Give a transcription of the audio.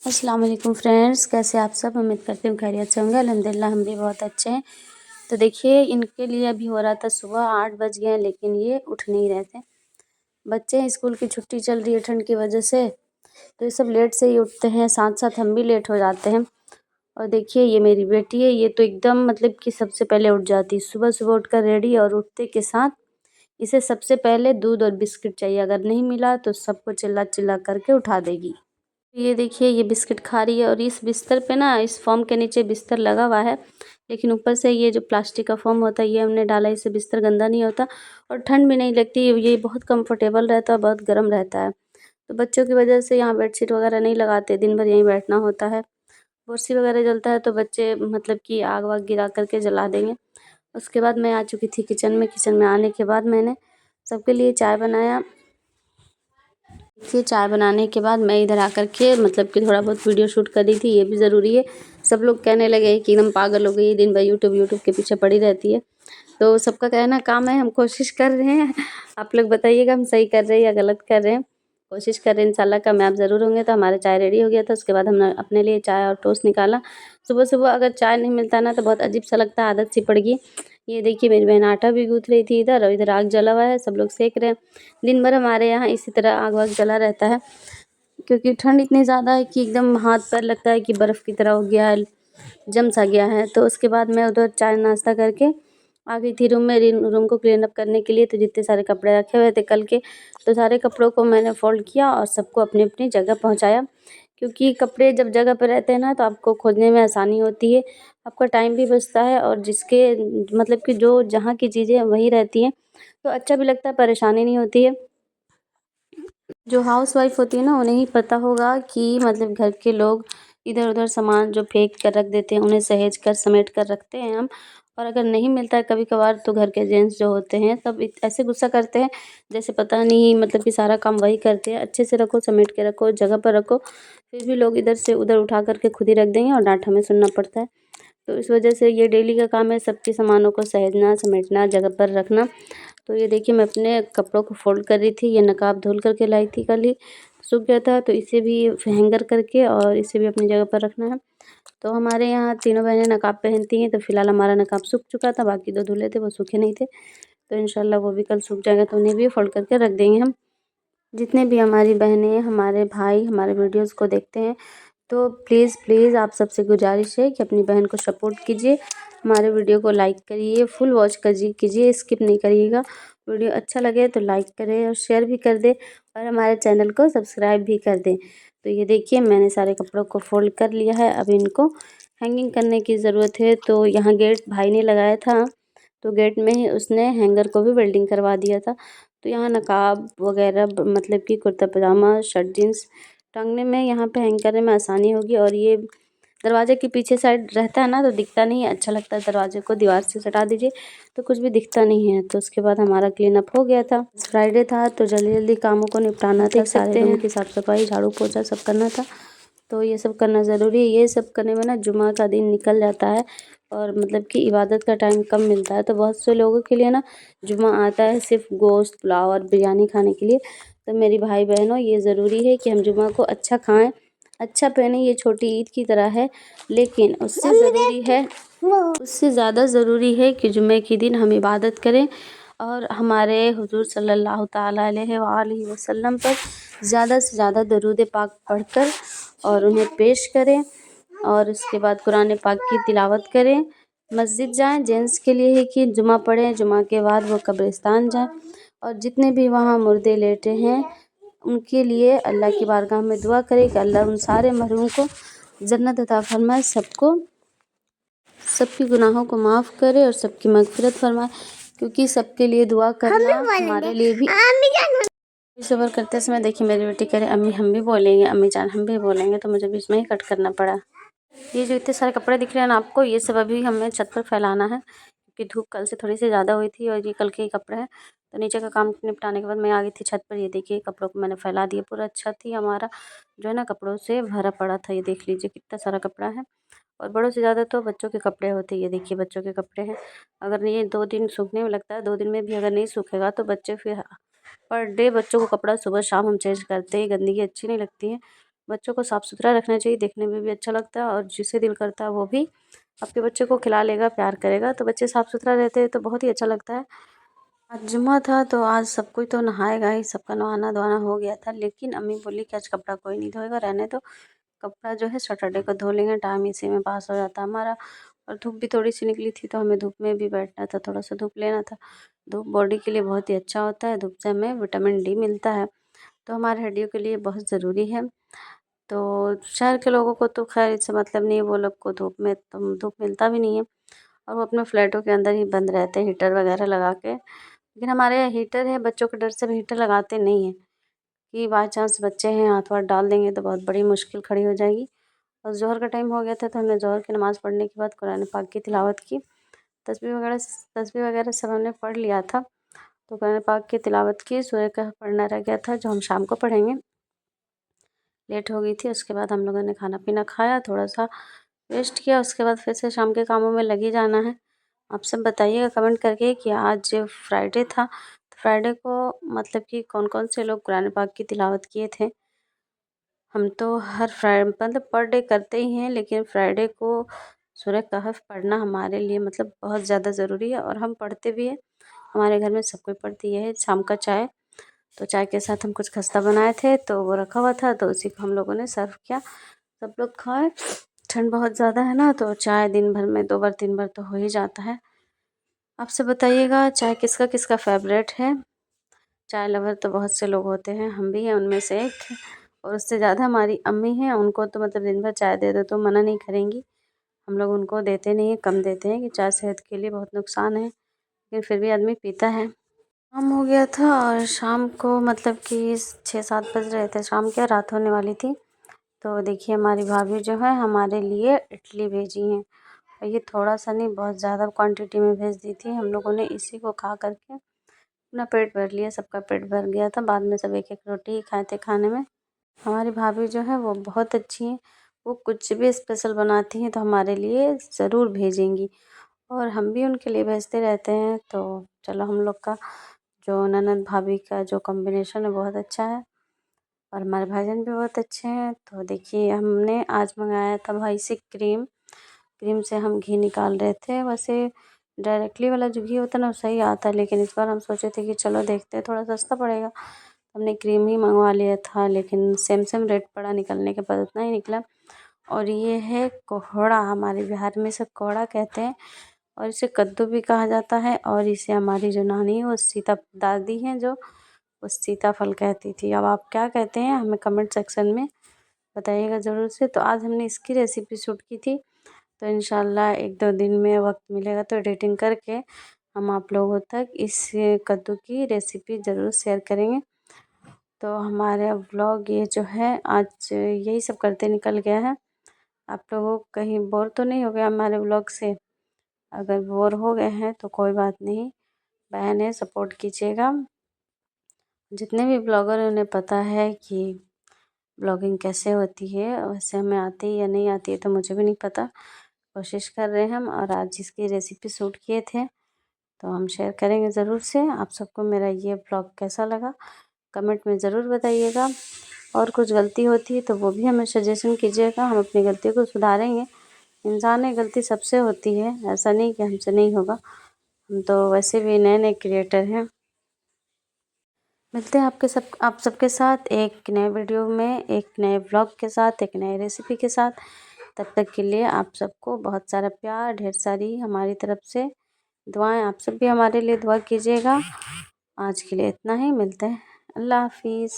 अस्सलाम वालेकुम फ्रेंड्स, कैसे आप सब। उम्मीद करती हूँ खैरियत से होंगे। अल्हम्दुलिल्लाह हम भी बहुत अच्छे हैं। तो देखिए, इनके लिए अभी हो रहा था सुबह 8 बज गए हैं, लेकिन ये उठ नहीं रहे थे। बच्चे हैं, स्कूल की छुट्टी चल रही है ठंड की वजह से, तो ये सब लेट से ही उठते हैं, साथ साथ हम भी लेट हो जाते हैं। और देखिए, ये मेरी बेटी है, ये तो एकदम मतलब कि सबसे पहले उठ जाती है। सुबह सुबह उठकर रेडी, और उठते के साथ इसे सबसे पहले दूध और बिस्किट चाहिए। अगर नहीं मिला तो सबको चिल्ला चिल्ला करके उठा देगी। ये देखिए, ये बिस्किट खा रही है, और इस बिस्तर पे ना, इस फॉर्म के नीचे बिस्तर लगा हुआ है, लेकिन ऊपर से ये जो प्लास्टिक का फॉर्म होता है ये हमने डाला, इससे बिस्तर गंदा नहीं होता और ठंड भी नहीं लगती। ये बहुत कंफर्टेबल रहता है, बहुत गर्म रहता है। तो बच्चों की वजह से यहाँ बेडशीट वगैरह नहीं लगाते, दिन भर यहीं बैठना होता है। कुर्सी वगैरह जलता है तो बच्चे मतलब कि आग वाग गिरा करके जला देंगे। उसके बाद मैं आ चुकी थी किचन में। किचन में आने के बाद मैंने सबके लिए चाय बनाया। फिर चाय बनाने के बाद मैं इधर आकर के मतलब कि थोड़ा बहुत वीडियो शूट कर रही थी, ये भी ज़रूरी है। सब लोग कहने लगे कि एकदम पागल हो गई है, दिन भर यूट्यूब के पीछे पड़ी रहती है। तो सबका कहना काम है, हम कोशिश कर रहे हैं। आप लोग बताइएगा हम सही कर रहे हैं या गलत कर रहे हैं। कोशिश कर रहे हैं, इंशाल्लाह कामयाब ज़रूर होंगे। तो हमारा चाय रेडी हो गया था। उसके बाद हमने अपने लिए चाय और टोस्ट निकाला। सुबह सुबह अगर चाय नहीं मिलता ना तो बहुत अजीब सा लगता है, आदत सी पड़ गई। ये देखिए, मेरी बहन आटा भी गूँथ रही थी इधर, और इधर आग जला हुआ है, सब लोग सेक रहे हैं। दिन भर हमारे यहाँ इसी तरह आग वाग जला रहता है, क्योंकि ठंड इतनी ज़्यादा है कि एकदम हाथ पैर लगता है कि बर्फ़ की तरह हो गया है, जम सा गया है। तो उसके बाद मैं उधर चाय नाश्ता करके आ गई थी रूम में, रूम को क्लीन अप करने के लिए। तो जितने सारे कपड़े रखे हुए थे कल के, तो सारे कपड़ों को मैंने फोल्ड किया और सबको अपनी अपनी जगह पहुंचाया। क्योंकि कपड़े जब जगह पर रहते हैं ना तो आपको खोजने में आसानी होती है, आपका टाइम भी बचता है, और जिसके मतलब कि जो जहाँ की चीज़ें वहीं रहती हैं तो अच्छा भी लगता है, परेशानी नहीं होती है। जो हाउसवाइफ होती है ना, उन्हें ही पता होगा कि मतलब घर के लोग इधर उधर सामान जो फेंक कर रख देते हैं, उन्हें सहेज कर समेट कर रखते हैं हम। और अगर नहीं मिलता है कभी कभार, तो घर के जेंट्स जो होते हैं सब ऐसे गुस्सा करते हैं जैसे पता नहीं मतलब कि सारा काम वही करते हैं। अच्छे से रखो, समेट के रखो, जगह पर रखो, फिर भी लोग इधर से उधर उठा करके खुद ही रख देंगे और डांट हमें सुनना पड़ता है। तो इस वजह से ये डेली का काम है, सबके सामानों को सहेजना, समेटना, जगह पर रखना। तो ये देखिए, मैं अपने कपड़ों को फ़ोल्ड कर रही थी। ये नकाब धुल करके लाई थी कल ही, सूख गया था, तो इसे भी हैंगर करके और इसे भी अपनी जगह पर रखना है। तो हमारे यहाँ तीनों बहनें नकाब पहनती हैं, तो फ़िलहाल हमारा नकाब सूख चुका था, बाकी 2 धुले थे वो सूखे नहीं थे। तो इंशाल्लाह वो भी कल सूख जाएगा, तो उन्हें भी फ़ोल्ड करके रख देंगे हम। जितने भी हमारी बहनें, हमारे भाई हमारे वीडियोज़ को देखते हैं, तो प्लीज़ प्लीज़ आप सबसे गुजारिश है कि अपनी बहन को सपोर्ट कीजिए, हमारे वीडियो को लाइक करिए, फुल वॉच कीजिए, स्किप नहीं करिएगा। वीडियो अच्छा लगे तो लाइक करें और शेयर भी कर दें, और हमारे चैनल को सब्सक्राइब भी कर दें। तो ये देखिए, मैंने सारे कपड़ों को फोल्ड कर लिया है। अब इनको हैंगिंग करने की ज़रूरत है। तो यहाँ गेट भाई ने लगाया था, तो गेट में ही उसने हैंगर को भी वेल्डिंग करवा दिया था। तो यहाँ नकाब वगैरह मतलब कि कुर्ता पजामा, शर्ट जीन्स टांगने में, यहाँ पे हैंग करने में आसानी होगी। और ये दरवाजे के पीछे साइड रहता है ना, तो दिखता नहीं है, अच्छा लगता है। दरवाजे को दीवार से सटा दीजिए तो कुछ भी दिखता नहीं है। तो उसके बाद हमारा क्लीन अप हो गया था। फ्राइडे था तो जल्दी जल्दी कामों को निपटाना था, सारे रूम की साफ़ सफाई, झाड़ू पोछा सब करना था। तो ये सब करना ज़रूरी है। ये सब करने में ना जुमा का दिन निकल जाता है, और मतलब कि इबादत का टाइम कम मिलता है। तो बहुत से लोगों के लिए ना जुमा आता है सिर्फ गोश्त, पुलाव और बिरयानी खाने के लिए। तो मेरी भाई बहनों, ये ज़रूरी है कि हम जुमा को अच्छा खाएं, अच्छा पहने। ये छोटी ईद की तरह है, लेकिन उससे ज़्यादा ज़रूरी है कि जुमे के दिन हम इबादत करें, और हमारे हुजूर सल्लल्लाहु ताला अलैहि वसल्लम पर ज़्यादा से ज़्यादा दरूद पाक पढ़कर और उन्हें पेश करें, और उसके बाद कुरान पाक की तिलावत करें। मस्जिद जाएं, जेंट्स के लिए है कि जुमा पढ़ें, जुमा के बाद वो कब्रिस्तान जाएं, और जितने भी वहाँ मुर्दे लेटे हैं उनके लिए अल्लाह की बारगाह में दुआ करें कि अल्लाह उन सारे मरहूम को जन्नत अता फरमाए, सबकी गुनाहों को माफ़ करे और सबकी मगफिरत फरमाए। क्योंकि सबके लिए दुआ करना हमारे लिए भी सबर करते समय देखिए, मेरी बेटी कह रही अम्मी हम भी बोलेंगे, अम्मी जान हम भी बोलेंगे, तो मुझे बीच में ही कट करना पड़ा। ये जो इतने सारे कपड़े दिख रहे हैं ना आपको, ये सब अभी हमें छत पर फैलाना है, क्योंकि धूप कल से थोड़ी सी ज़्यादा हुई थी, और ये कल के ही कपड़े हैं। तो नीचे का काम निपटाने के बाद मैं आ गई थी छत पर। ये देखिए, कपड़ों को मैंने फैला दिया। पूरा छत ही हमारा जो है ना कपड़ों से भरा पड़ा था। ये देख लीजिए कितना सारा कपड़ा है, और बड़ों से ज़्यादा तो बच्चों के कपड़े होते हैं। ये देखिए, बच्चों के कपड़े हैं। अगर ये 2 दिन सूखने में लगता है, 2 दिन में भी अगर नहीं सूखेगा तो बच्चे फिर पर डे बच्चों को कपड़ा सुबह शाम हम चेंज करते हैं। गंदगी अच्छी नहीं लगती है, बच्चों को साफ़ सुथरा रखना चाहिए, देखने में भी अच्छा लगता है और जिसे दिल करता है वो भी आपके बच्चे को खिला लेगा, प्यार करेगा। तो बच्चे साफ़ सुथरा रहते हैं तो बहुत ही अच्छा लगता है। आज जुम्मा था तो आज सब कोई तो नहाएगा ही, सबका नहाना धोना हो गया था, लेकिन अम्मी बोली कि आज कपड़ा कोई नहीं धोएगा, रहने दो, कपड़ा जो है सैटरडे को धो लेंगे, टाइम इसी में पास हो जाता हमारा। और धूप भी थोड़ी सी निकली थी तो हमें धूप में भी बैठना था, थोड़ा सा धूप लेना था। धूप बॉडी के लिए बहुत ही अच्छा होता है, धूप से हमें विटामिन डी मिलता है, तो हमारे हड्डियों के लिए बहुत ज़रूरी है। तो शहर के लोगों को तो खैर इससे मतलब नहीं है, वो लोग को धूप में तो धूप मिलता भी नहीं है और वो अपने फ्लैटों के अंदर ही बंद रहते हैं हीटर वगैरह लगा के। लेकिन हमारे यहाँ हीटर है, बच्चों के डर से हम हीटर लगाते नहीं हैं कि बाई चांस बच्चे हैं हाथ वाथ डाल देंगे तो बहुत बड़ी मुश्किल खड़ी हो जाएगी। और ज़ोहर का टाइम हो गया था तो हमने ज़ोहर की नमाज़ पढ़ने के बाद कुरान पाक की तिलावत की। तस्बीह वगैरह सब हमने पढ़ लिया था, तो कुरान पाक की तिलावत की, सूरह कहफ पढ़ना रह गया था जो हम शाम को पढ़ेंगे। लेट हो गई थी, उसके बाद हम लोगों ने खाना पीना खाया, थोड़ा सा रेस्ट किया, उसके बाद फिर से शाम के कामों में लग ही जाना है। आप सब बताइएगा कमेंट करके कि आज फ्राइडे था, तो फ्राइडे को मतलब कि कौन कौन से लोग कुरान पाक की तिलावत किए थे। हम तो हर मतलब पर डे करते ही हैं, लेकिन फ्राइडे को सूरह कहफ पढ़ना हमारे लिए मतलब बहुत ज़्यादा ज़रूरी है और हम पढ़ते भी हैं। हमारे घर में सब कोई पढ़ती है। शाम का चाय, तो चाय के साथ हम कुछ खस्ता बनाए थे तो वो रखा हुआ था, तो उसी को हम लोगों ने सर्व किया, सब लोग खाए। ठंड बहुत ज़्यादा है ना, तो चाय दिन भर में 2 बार 3 बार तो हो ही जाता है। आपसे बताइएगा चाय किसका किसका फेवरेट है। चाय लवर तो बहुत से लोग होते हैं, हम भी हैं उनमें से एक, और उससे ज़्यादा हमारी अम्मी हैं, उनको तो मतलब दिन भर चाय दे दो तो मना नहीं करेंगी। हम लोग उनको देते नहीं हैं, कम देते हैं कि चाय सेहत के लिए बहुत नुकसान है, लेकिन फिर भी आदमी पीता है। शाम हो गया था और शाम को मतलब कि 6-7 बज रहे थे, शाम क्या रात होने वाली थी। तो देखिए हमारी भाभी जो है हमारे लिए इडली भेजी हैं, और ये थोड़ा सा नहीं बहुत ज़्यादा क्वांटिटी में भेज दी थी। हम लोगों ने इसी को खा करके अपना पेट भर लिया, सबका पेट भर गया था, बाद में सब एक एक रोटी ही खाए थे खाने में। हमारी भाभी जो है वो बहुत अच्छी हैं, वो कुछ भी स्पेशल बनाती हैं तो हमारे लिए ज़रूर भेजेंगी और हम भी उनके लिए भेजते रहते हैं। तो चलो हम लोग का जो ननद भाभी का जो कॉम्बिनेशन है बहुत अच्छा है और हमारे भाईजान भी बहुत अच्छे हैं। तो देखिए हमने आज मंगाया था भाई से क्रीम, क्रीम से हम घी निकाल रहे थे। वैसे डायरेक्टली वाला जो घी होता है ना वो सही आता है, लेकिन इस बार हम सोचे थे कि चलो देखते हैं थोड़ा सस्ता पड़ेगा, हमने क्रीम ही मंगवा लिया था, लेकिन सेम सेम रेट पड़ा, निकलने के बाद उतना ही निकला। और ये है कोहड़ा, हमारे बिहार में इसे कोहड़ा कहते हैं और इसे कद्दू भी कहा जाता है, और इसे हमारी जो नानी है वो सीता दादी हैं जो वो सीताफल कहती थी। अब आप क्या कहते हैं हमें कमेंट सेक्शन में बताइएगा ज़रूर से। तो आज हमने इसकी रेसिपी शूट की थी, तो इंशाल्लाह 1-2 दिन में वक्त मिलेगा तो एडिटिंग करके हम आप लोगों तक इस कद्दू की रेसिपी ज़रूर शेयर करेंगे। तो हमारा व्लॉग ये जो है आज यही सब करते निकल गया है। आप लोगों को कहीं बोर तो नहीं हो गया हमारे व्लॉग से? अगर बोर हो गए हैं तो कोई बात नहीं, बहन है सपोर्ट कीजिएगा। जितने भी ब्लॉगर हैं उन्हें पता है कि ब्लॉगिंग कैसे होती है, वैसे हमें आती है या नहीं आती है तो मुझे भी नहीं पता। कोशिश कर रहे हैं हम, और आज जिसकी रेसिपी शूट किए थे तो हम शेयर करेंगे ज़रूर से। आप सबको मेरा ये ब्लॉग कैसा लगा कमेंट में ज़रूर बताइएगा, और कुछ गलती होती है तो वो भी हमें सजेशन कीजिएगा, हम अपनी गलतियों को सुधारेंगे। इंसान है, गलती सबसे होती है, ऐसा नहीं कि हमसे नहीं होगा, हम तो वैसे भी नए नए क्रिएटर हैं। मिलते हैं आप सबके साथ एक नए वीडियो में, एक नए व्लॉग के साथ, एक नए रेसिपी के साथ। तब तक के लिए आप सबको बहुत सारा प्यार, ढेर सारी हमारी तरफ से दुआएं। आप सब भी हमारे लिए दुआ कीजिएगा। आज के लिए इतना ही, मिलते हैं। अल्लाह हाफिज़।